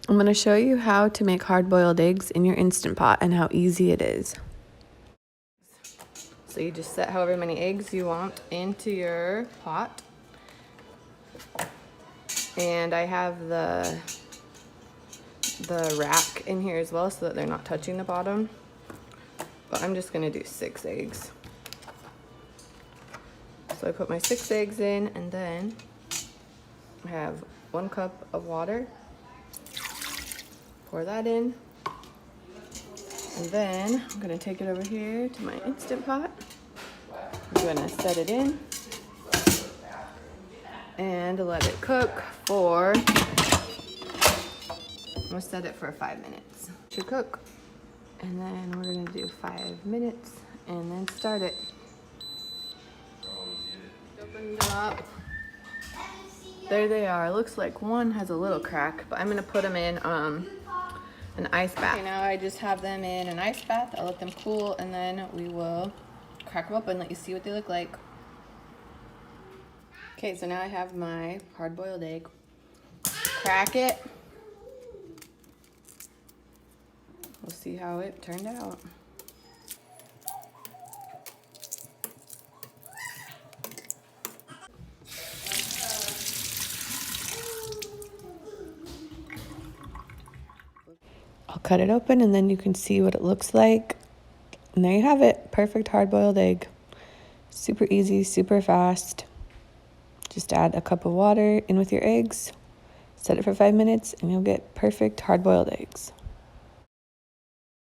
I'm going to show you how to make hard-boiled eggs in your Instant Pot and how easy it is. So you just set however many eggs you want into your pot. And I have the rack in here as well so that they're not touching the bottom. But I'm just going to do 6 eggs. So I put my 6 eggs in, and then I have 1 cup of water. Pour that in. And then I'm going to take it over here to my Instant Pot. I'm going to set it in and let it cook for, I'm going to set it for 5 minutes. It should cook. And then we're going to do 5 minutes and then start it. Open them up. There they are. It looks like one has a little crack, but I'm going to put them in an ice bath. Okay, now I just have them in an ice bath. I'll let them cool, and then we will crack them up and let you see what they look like. Okay, so now I have my hard-boiled egg. Crack it. We'll see how it turned out. I'll cut it open and then you can see what it looks like. And there you have it, perfect hard-boiled egg. Super easy, super fast. Just add a cup of water in with your eggs, set it for 5 minutes, and you'll get perfect hard-boiled eggs.